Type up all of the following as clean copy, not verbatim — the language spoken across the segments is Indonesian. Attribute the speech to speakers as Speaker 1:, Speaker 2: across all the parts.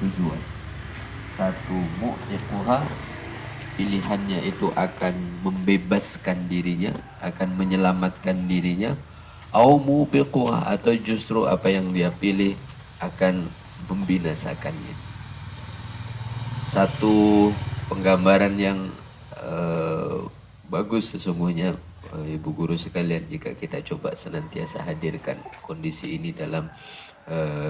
Speaker 1: tujuan. Satu, mu'tiquha, pilihannya itu akan membebaskan dirinya, akan menyelamatkan dirinya. Au mubiquha, atau justru apa yang dia pilih akan membinasakannya. Satu penggambaran yang bagus sesungguhnya, Ibu guru sekalian, jika kita coba senantiasa hadirkan kondisi ini dalam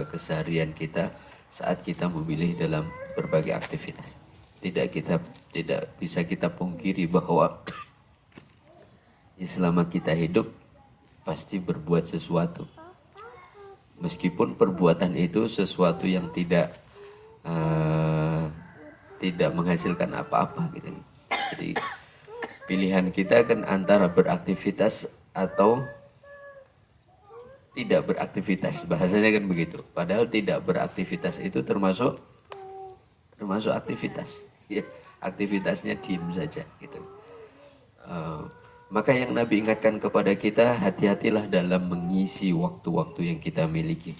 Speaker 1: keseharian kita saat kita memilih dalam berbagai aktivitas. Tidak bisa kita pungkiri bahwa selama kita hidup pasti berbuat sesuatu, meskipun perbuatan itu sesuatu yang tidak menghasilkan apa-apa gitu. Jadi pilihan kita kan antara beraktivitas atau tidak beraktivitas, bahasanya kan begitu. Padahal tidak beraktivitas itu termasuk aktivitas. Ya, aktivitasnya diem saja gitu. Maka yang Nabi ingatkan kepada kita, hati-hatilah dalam mengisi waktu-waktu yang kita miliki,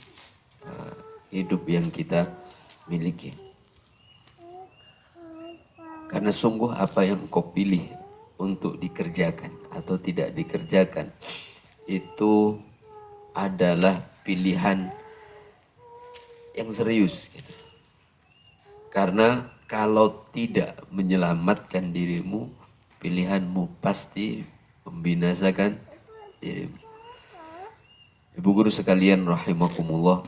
Speaker 1: hidup yang kita miliki. Karena sungguh apa yang kau pilih untuk dikerjakan atau tidak dikerjakan itu adalah pilihan yang serius gitu. Karena kalau tidak menyelamatkan dirimu, pilihanmu pasti membinasakan dirimu. Ibu guru sekalian rahimakumullah,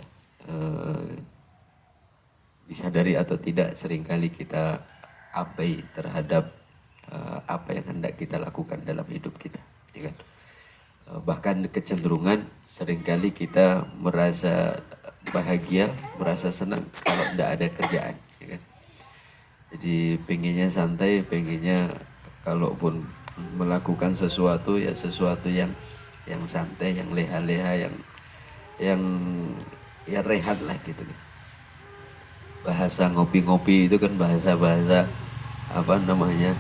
Speaker 1: disadari atau tidak, seringkali kita abai terhadap apa yang hendak kita lakukan dalam hidup kita, ya kan? Bahkan kecenderungan seringkali kita merasa bahagia, merasa senang kalau tidak ada kerjaan, ya kan? Jadi pengennya santai, pengennya kalaupun melakukan sesuatu ya sesuatu yang santai, yang leha-leha, yang ya rehat lah gitu. Bahasa ngopi-ngopi itu kan bahasa apa namanya,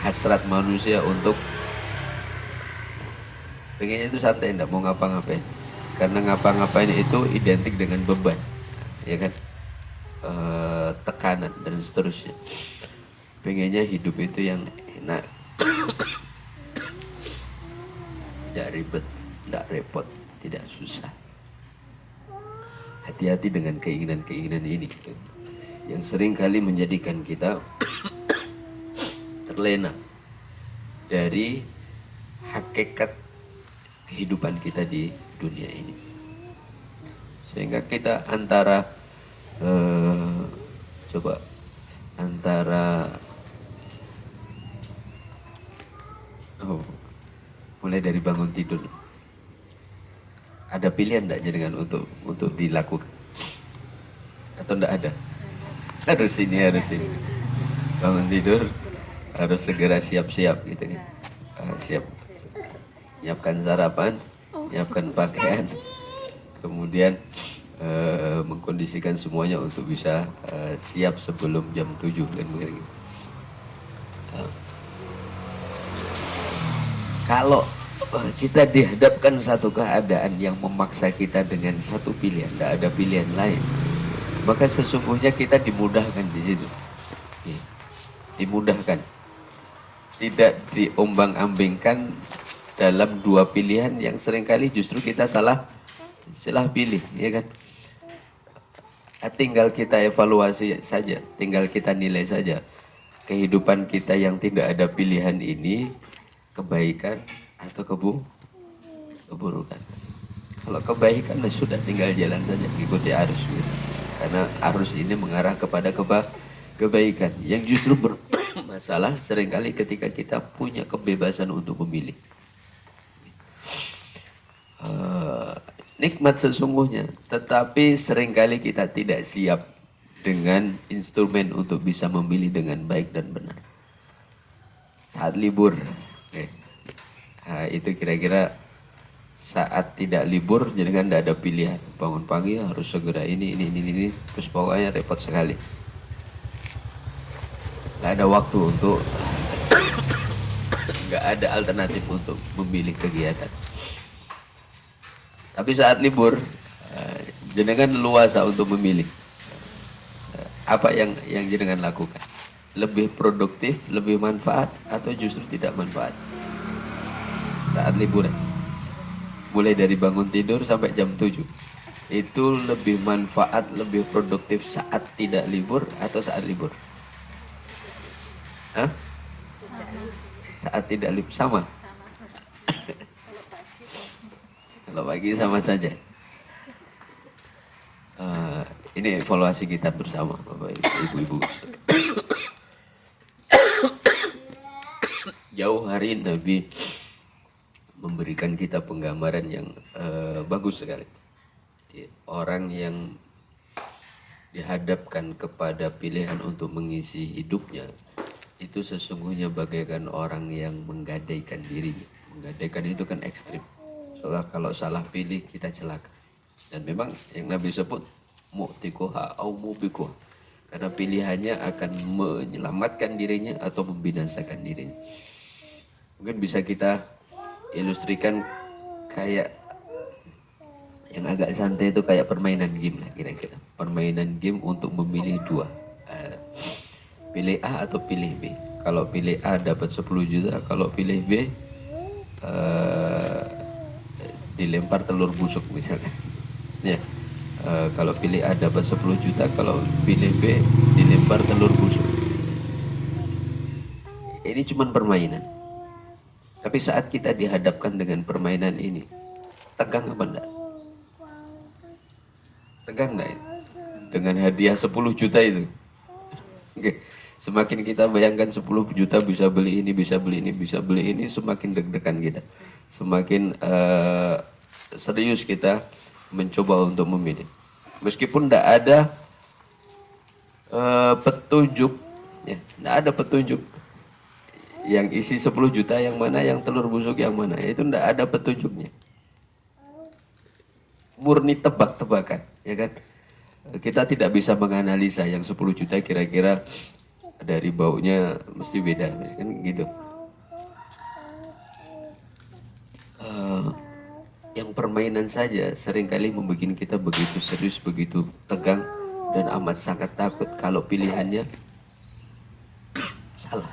Speaker 1: hasrat manusia untuk pengennya itu santai, tidak mau ngapa-ngapain. Karena ngapa-ngapain itu identik dengan beban, ya kan, tekanan dan seterusnya. Pengennya hidup itu yang enak, tidak ribet, tidak repot, tidak susah. Hati-hati dengan keinginan-keinginan ini yang sering kali menjadikan kita terlena dari hakikat kehidupan kita di dunia ini, sehingga kita antara mulai dari bangun tidur, ada pilihan tidak jenengan untuk dilakukan atau tidak ada? Harus ini bangun tidur harus segera siap-siap gitu kan. Siap, nyiapkan sarapan, nyiapkan pakaian, kemudian mengkondisikan semuanya untuk bisa siap sebelum jam 7 kan begitu. Kalau kita dihadapkan satu keadaan yang memaksa kita dengan satu pilihan, tidak ada pilihan lain, maka sesungguhnya kita dimudahkan di situ. Dimudahkan, tidak diombang-ambingkan dalam dua pilihan yang seringkali justru kita salah pilih, ya kan? Tinggal kita evaluasi saja, tinggal kita nilai saja kehidupan kita yang tidak ada pilihan ini, kebaikan atau keburukan. Kalau kebaikan sudah tinggal jalan saja, ikuti arus gitu. Karena arus ini mengarah kepada kebaikan. Yang justru bermasalah seringkali ketika kita punya kebebasan untuk memilih. Nikmat sesungguhnya, tetapi seringkali kita tidak siap dengan instrumen untuk bisa memilih dengan baik dan benar. Saat libur, itu kira-kira saat tidak libur, jadi kan tidak ada pilihan. Bangun pagi harus segera ini, terus pokoknya repot sekali. Nggak ada waktu untuk, nggak ada alternatif untuk memilih kegiatan. Tapi saat libur, jenengan luasa untuk memilih. Apa yang jenengan lakukan? Lebih produktif, lebih manfaat, atau justru tidak manfaat saat liburan? Mulai dari bangun tidur sampai jam 7. Itu lebih manfaat, lebih produktif saat tidak libur atau saat libur? Hah? Saat tidak libur sama. Kalau pagi sama saja. Ini evaluasi kita bersama, Bapak Ibu. Jauh hari Nabi memberikan kita penggambaran yang bagus sekali. Orang yang dihadapkan kepada pilihan untuk mengisi hidupnya itu sesungguhnya bagaikan orang yang menggadaikan dirinya. Menggadaikan itu kan ekstrim. Soalnya kalau salah pilih kita celaka. Dan memang yang Nabi sebut mu'tikuha au mubikuha, karena pilihannya akan menyelamatkan dirinya atau membinasakan dirinya. Mungkin bisa kita ilustrikan kayak yang agak santai itu kayak permainan game lah kira-kira. Permainan game untuk memilih dua. Pilih A atau pilih B. Kalau pilih A dapat 10 juta, kalau pilih B dilempar telur busuk misalnya. Ya. Kalau pilih A dapat 10 juta, kalau pilih B dilempar telur busuk. Ini cuma permainan. Tapi saat kita dihadapkan dengan permainan ini, tegang apa enggak? Tegang enggak ya? Dengan hadiah 10 juta itu. Oke. Semakin kita bayangkan 10 juta bisa beli ini, bisa beli ini, bisa beli ini, semakin deg-degan kita. Semakin serius kita mencoba untuk memilih. Meskipun tidak ada petunjuk, ya, tidak ada petunjuk. Yang isi 10 juta yang mana, yang telur busuk yang mana, itu tidak ada petunjuknya. Murni tebak-tebakan, ya kan? Kita tidak bisa menganalisa yang 10 juta kira-kira dari baunya mesti beda, kan gitu. Yang permainan saja seringkali membuat kita begitu serius, begitu tegang, dan amat sangat takut kalau pilihannya salah.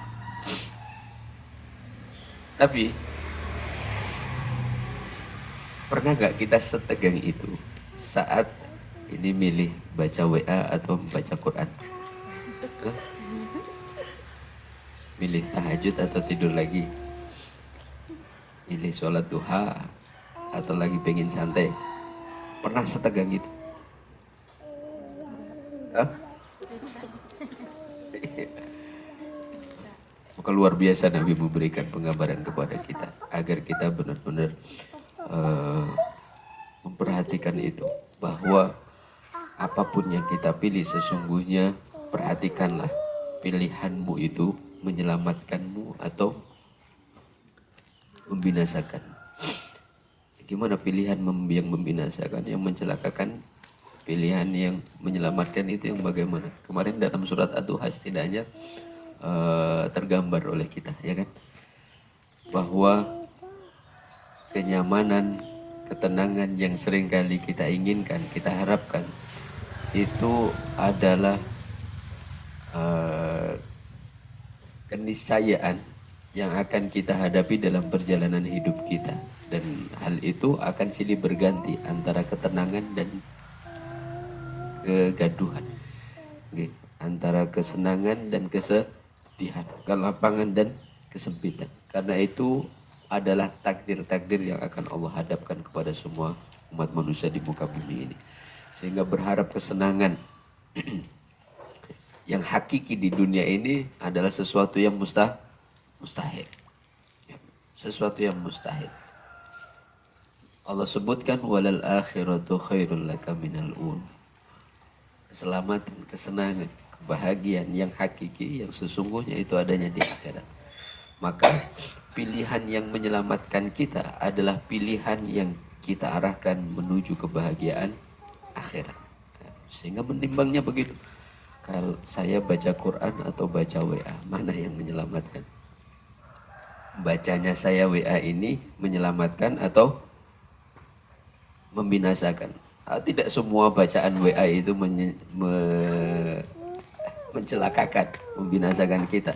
Speaker 1: Tapi pernah gak kita setegang itu saat ini milih baca WA atau membaca Quran? Hah? Milih tahajud atau tidur lagi? Milih sholat duha atau lagi pengen santai? Pernah setegang itu? Hah? Maka luar biasa Nabi memberikan penggambaran kepada kita agar kita benar-benar memperhatikan itu, bahwa apapun yang kita pilih sesungguhnya perhatikanlah pilihanmu itu menyelamatkanmu atau membinasakan. Gimana pilihan yang membinasakan, yang mencelakakan? Pilihan yang menyelamatkan itu yang bagaimana? Kemarin dalam surat Ad-Duha setidaknya tergambar oleh kita, ya kan? Bahwa kenyamanan, ketenangan yang seringkali kita inginkan, kita harapkan, itu adalah keniscayaan yang akan kita hadapi dalam perjalanan hidup kita. Dan hal itu akan silih berganti antara ketenangan dan kegaduhan, okay. Antara kesenangan dan kesedihan, kelapangan dan kesempitan. Karena itu adalah takdir-takdir yang akan Allah hadapkan kepada semua umat manusia di muka bumi ini. Sehingga berharap kesenangan yang hakiki di dunia ini adalah sesuatu yang mustahil. Sesuatu yang mustahil. Allah sebutkan walal akhiratu khairul laka minal ul. Keselamatan, kesenangan, kebahagiaan yang hakiki, yang sesungguhnya itu adanya di akhirat. Maka pilihan yang menyelamatkan kita adalah pilihan yang kita arahkan menuju kebahagiaan akhirat. Sehingga menimbangnya begitu. Kalau saya baca Quran atau baca WA, mana yang menyelamatkan? Bacanya saya WA ini menyelamatkan atau membinasakan? Tidak semua bacaan WA itu mencelakakan, membinasakan kita.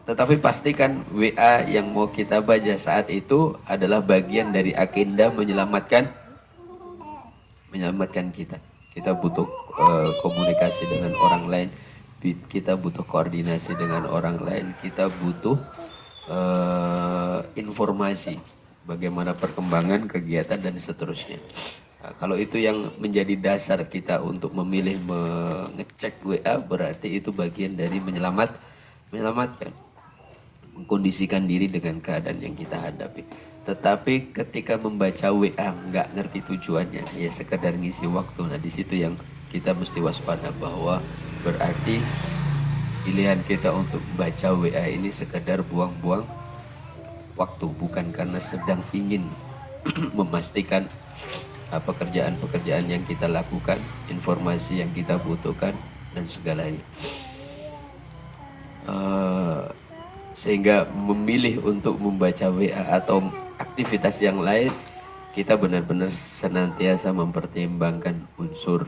Speaker 1: Tetapi pastikan WA yang mau kita baca saat itu adalah bagian dari agenda menyelamatkan kita. Kita butuh komunikasi dengan orang lain, kita butuh koordinasi dengan orang lain, kita butuh informasi bagaimana perkembangan kegiatan dan seterusnya. Kalau itu yang menjadi dasar kita untuk memilih mengecek WA, berarti itu bagian dari menyelamatkan, mengkondisikan diri dengan keadaan yang kita hadapi. Tetapi ketika membaca WA nggak ngerti tujuannya, ya sekedar ngisi waktu. Nah di situ yang kita mesti waspada, bahwa berarti pilihan kita untuk membaca WA ini sekedar buang-buang waktu, bukan karena sedang ingin memastikan pekerjaan-pekerjaan yang kita lakukan, informasi yang kita butuhkan, dan segalanya. Sehingga memilih untuk membaca WA atau aktivitas yang lain, kita benar-benar senantiasa mempertimbangkan unsur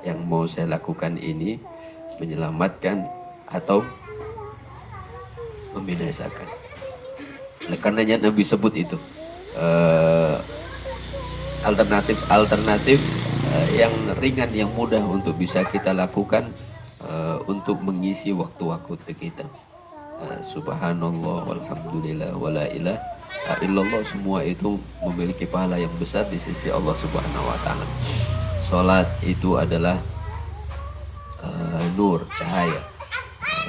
Speaker 1: yang mau saya lakukan ini menyelamatkan atau membinasakan. Oleh karenanya Nabi sebut itu alternatif yang ringan, yang mudah untuk bisa kita lakukan untuk mengisi waktu-waktu kita. Subhanallah walhamdulillah wala ilaha illallah, semua itu memiliki pahala yang besar di sisi Allah Subhanahu wa taala. Salat itu adalah nur, cahaya.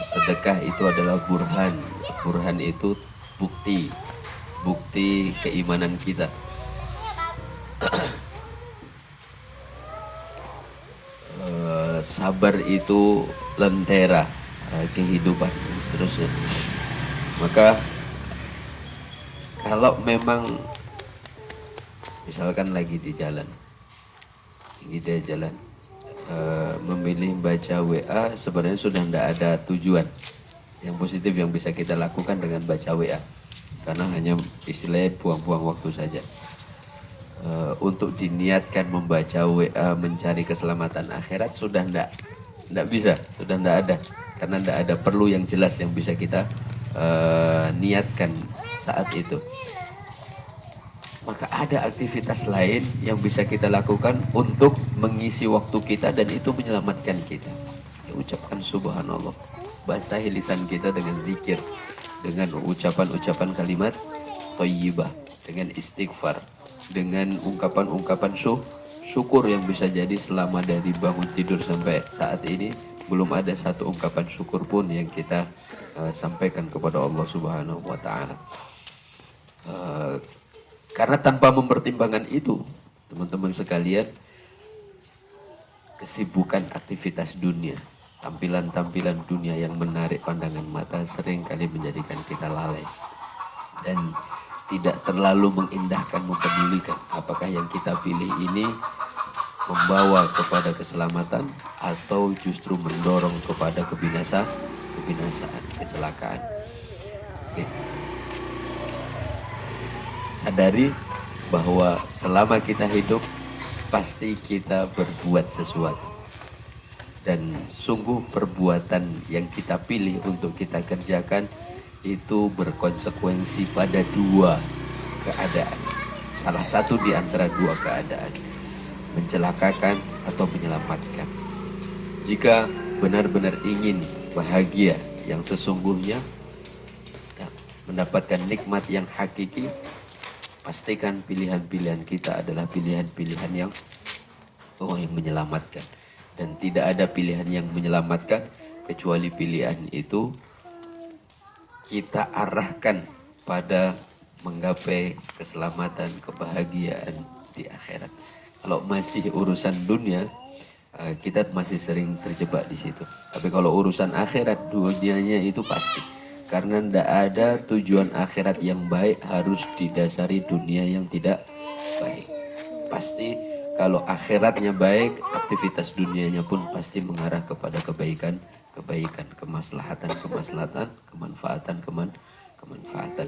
Speaker 1: Sedekah itu adalah burhan. Burhan itu bukti keimanan kita. Sabar itu lentera kehidupan dan seterusnya. Maka kalau memang misalkan lagi di jalan memilih baca WA, sebenarnya sudah tidak ada tujuan yang positif yang bisa kita lakukan dengan baca WA, karena hanya istilahnya buang-buang waktu saja. Untuk diniatkan membaca WA mencari keselamatan akhirat sudah tidak bisa, sudah tidak ada, karena tidak ada perlu yang jelas yang bisa kita niatkan saat itu. Maka ada aktivitas lain yang bisa kita lakukan untuk mengisi waktu kita, dan itu menyelamatkan kita. Ya, ucapkan subhanallah, basahi lisan kita dengan zikir, dengan ucapan-ucapan kalimat thayyibah, dengan istighfar, dengan ungkapan-ungkapan syukur yang bisa jadi selama dari bangun tidur sampai saat ini belum ada satu ungkapan syukur pun yang kita sampaikan kepada Allah Subhanahu wa taala. Karena tanpa mempertimbangkan itu, teman-teman sekalian, kesibukan aktivitas dunia, tampilan-tampilan dunia yang menarik pandangan mata seringkali menjadikan kita lalai dan tidak terlalu mengindahkan, mempedulikan apakah yang kita pilih ini membawa kepada keselamatan atau justru mendorong kepada kebinasaan, kecelakaan. Oke. Sadari bahwa selama kita hidup pasti kita berbuat sesuatu, dan sungguh perbuatan yang kita pilih untuk kita kerjakan itu berkonsekuensi pada dua keadaan. Salah satu di antara dua keadaan, mencelakakan atau menyelamatkan. Jika benar-benar ingin bahagia yang sesungguhnya, mendapatkan nikmat yang hakiki, pastikan pilihan-pilihan kita adalah pilihan-pilihan yang menyelamatkan. Dan tidak ada pilihan yang menyelamatkan kecuali pilihan itu kita arahkan pada menggapai keselamatan, kebahagiaan di akhirat. Kalau masih urusan dunia, kita masih sering terjebak di situ. Tapi kalau urusan akhirat, dunianya itu pasti. Karena tidak ada tujuan akhirat yang baik harus didasari dunia yang tidak baik. Pasti kalau akhiratnya baik, aktivitas dunianya pun pasti mengarah kepada kebaikan, kemaslahatan, kemanfaatan.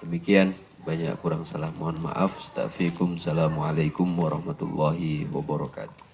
Speaker 1: Demikian banyak kurang salah mohon maaf. Astaghfirukum. Assalamualaikum warahmatullahi wabarakatuh.